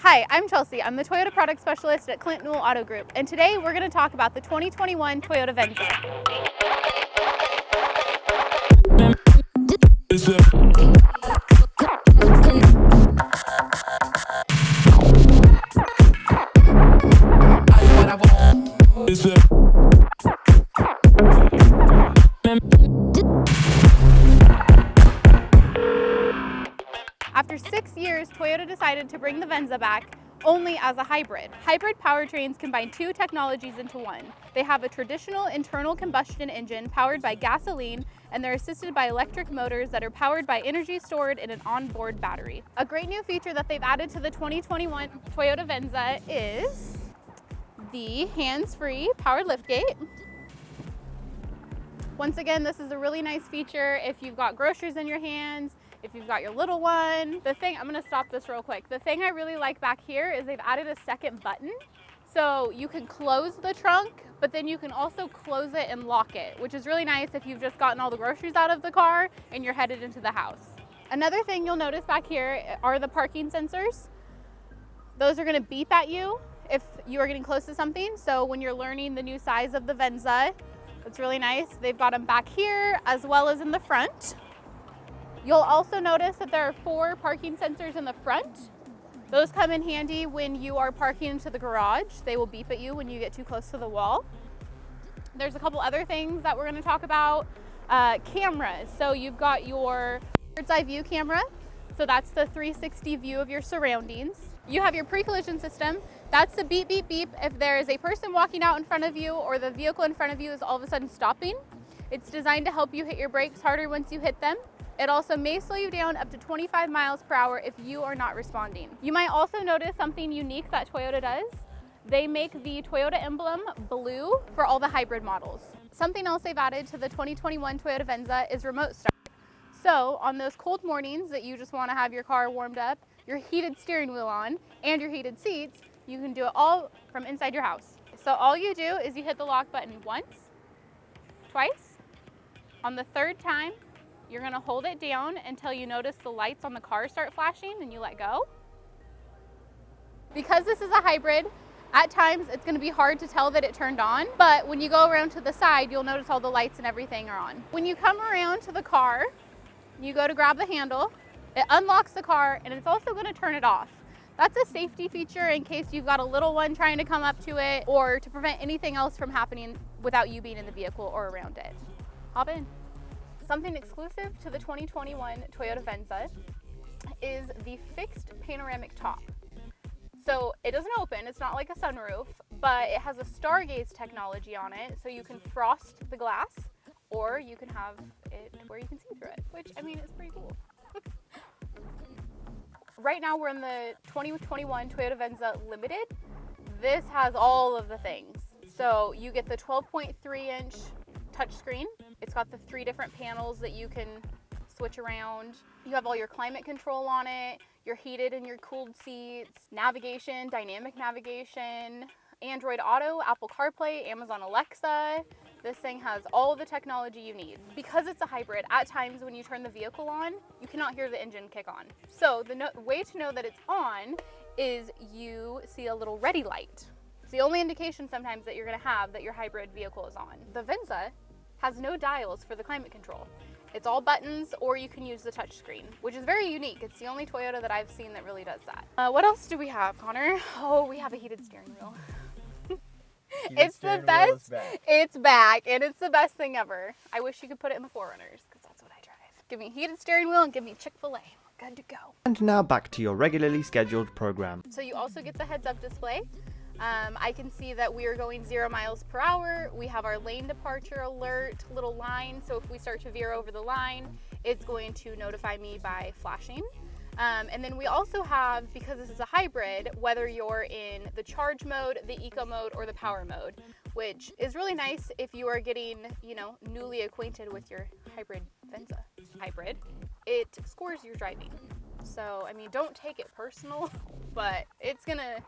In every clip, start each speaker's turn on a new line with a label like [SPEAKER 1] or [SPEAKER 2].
[SPEAKER 1] Hi, I'm Chelsea. I'm the Toyota Product Specialist at Clint Newell Auto Group, and today we're going to talk about the 2021 Toyota Venza. After 6 years, Toyota decided to bring the Venza back only as a hybrid. Hybrid powertrains combine two technologies into one. They have a traditional internal combustion engine powered by gasoline, and they're assisted by electric motors that are powered by energy stored in an onboard battery. A great new feature that they've added to the 2021 Toyota Venza is the hands-free powered liftgate. Once again, this is a really nice feature if you've got groceries in your hands, if you've got your little one. I'm gonna stop this real quick. The thing I really like back here is they've added a second button. So you can close the trunk, but then you can also close it and lock it, which is really nice if you've just gotten all the groceries out of the car and you're headed into the house. Another thing you'll notice back here are the parking sensors. Those are gonna beep at you if you are getting close to something. So when you're learning the new size of the Venza, it's really nice. They've got them back here as well as in the front. You'll also notice that there are 4 parking sensors in the front. Those come in handy when you are parking into the garage. They will beep at you when you get too close to the wall. There's a couple other things that we're going to talk about. Cameras. So you've got your bird's eye view camera. So that's the 360 view of your surroundings. You have your pre-collision system. That's the beep, beep, beep if there is a person walking out in front of you or the vehicle in front of you is all of a sudden stopping. It's designed to help you hit your brakes harder once you hit them. It also may slow you down up to 25 miles per hour if you are not responding. You might also notice something unique that Toyota does. They make the Toyota emblem blue for all the hybrid models. Something else they've added to the 2021 Toyota Venza is remote start. So on those cold mornings that you just want to have your car warmed up, your heated steering wheel on, and your heated seats, you can do it all from inside your house. So all you do is you hit the lock button once, twice. On the third time, you're gonna hold it down until you notice the lights on the car start flashing and you let go. Because this is a hybrid, at times it's gonna be hard to tell that it turned on, but when you go around to the side, you'll notice all the lights and everything are on. When you come around to the car, you go to grab the handle, it unlocks the car, and it's also gonna turn it off. That's a safety feature in case you've got a little one trying to come up to it or to prevent anything else from happening without you being in the vehicle or around it. Hop in. Something exclusive to the 2021 Toyota Venza is the fixed panoramic top. So it doesn't open, it's not like a sunroof, but it has a stargaze technology on it, so you can frost the glass, or you can have it where you can see through it, which, I mean, is pretty cool. Right now we're in the 2021 Toyota Venza Limited. This has all of the things. So you get the 12.3-inch touchscreen. It's got the 3 different panels that you can switch around. You have all your climate control on it, your heated and your cooled seats, navigation, dynamic navigation, Android Auto, Apple CarPlay, Amazon Alexa. This thing has all the technology you need. Because it's a hybrid, at times when you turn the vehicle on, you cannot hear the engine kick on. So the way to know that it's on is you see a little ready light. It's the only indication sometimes that you're gonna have that your hybrid vehicle is on. The Venza has no dials for the climate control. It's all buttons, or you can use the touch screen, which is very unique. It's the only Toyota that I've seen that really does that. What else do we have, Connor? Oh, we have a heated steering wheel. It's the best. It's back, and it's the best thing ever. I wish you could put it in the 4Runners, because that's what I drive. Give me a heated steering wheel and give me Chick-fil-A. Good to go.
[SPEAKER 2] And now back to your regularly scheduled program.
[SPEAKER 1] So you also get the heads-up display. I can see that we are going 0 miles per hour. We have our lane departure alert little line. So if we start to veer over the line, it's going to notify me by flashing. And then we also have, because this is a hybrid, whether you're in the charge mode, the eco mode, or the power mode, which is really nice if you are getting, newly acquainted with your hybrid Venza. Hybrid, it scores your driving. So, I mean, don't take it personal, but it's gonna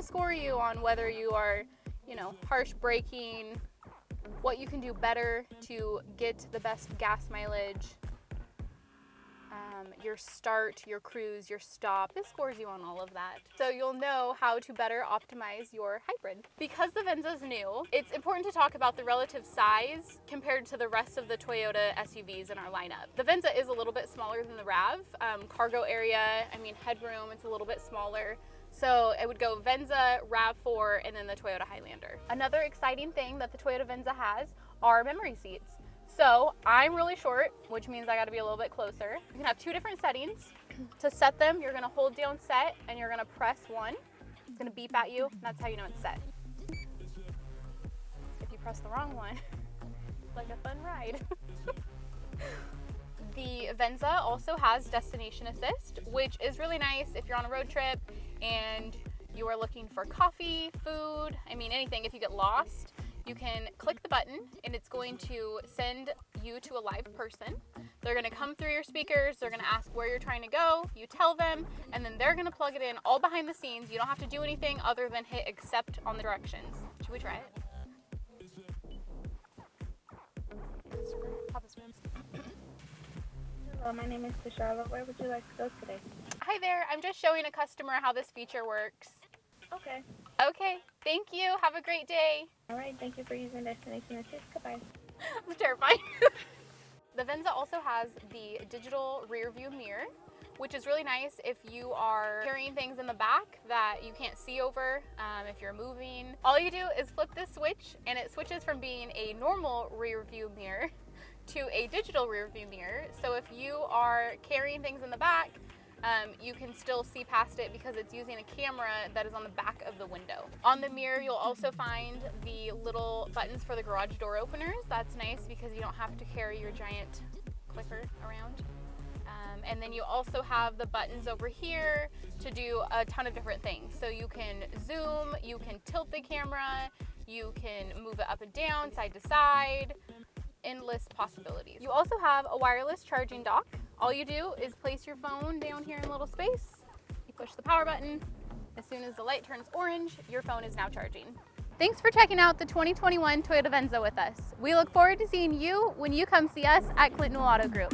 [SPEAKER 1] score you on whether you are, harsh braking, what you can do better to get the best gas mileage. your start, your cruise, your stop. This scores you on all of that. So you'll know how to better optimize your hybrid. Because the Venza is new, it's important to talk about the relative size compared to the rest of the Toyota SUVs in our lineup. The Venza is a little bit smaller than the RAV. Cargo area, I mean headroom, it's a little bit smaller. So it would go Venza, RAV4, and then the Toyota Highlander. Another exciting thing that the Toyota Venza has are memory seats. So I'm really short, which means I gotta be a little bit closer. You can have two different settings. To set them, you're gonna hold down set and you're gonna press 1. It's gonna beep at you, and that's how you know it's set. If you press the wrong one, it's like a fun ride. The Venza also has destination assist, which is really nice if you're on a road trip and you are looking for coffee, food, I mean anything. If you get lost, you can click the button and it's going to send you to a live person. They're gonna come through your speakers, they're gonna ask where you're trying to go, you tell them, and then they're gonna plug it in all behind the scenes. You don't have to do anything other than hit accept on the directions. Should we try it?
[SPEAKER 3] Hello, my name is Tishala. Where would you like to go today?
[SPEAKER 1] Hi there, I'm just showing a customer how this feature works.
[SPEAKER 3] Okay.
[SPEAKER 1] Okay, thank you, have a great day.
[SPEAKER 3] All right, thank you for using Destination Assist. Goodbye.
[SPEAKER 1] That's terrifying. The Venza also has the Digital Rearview Mirror, which is really nice if you are carrying things in the back that you can't see over, if you're moving. All you do is flip this switch and it switches from being a normal rear view mirror to a digital rear view mirror. So if you are carrying things in the back, you can still see past it because it's using a camera that is on the back of the window. On the mirror, you'll also find the little buttons for the garage door openers. That's nice because you don't have to carry your giant clicker around. And then you also have the buttons over here to do a ton of different things. So you can zoom, you can tilt the camera, you can move it up and down, side to side, endless possibilities. You also have a wireless charging dock. All you do is place your phone down here in a little space. You push the power button. As soon as the light turns orange, your phone is now charging. Thanks for checking out the 2021 Toyota Venza with us. We look forward to seeing you when you come see us at Clint Newell Auto Group.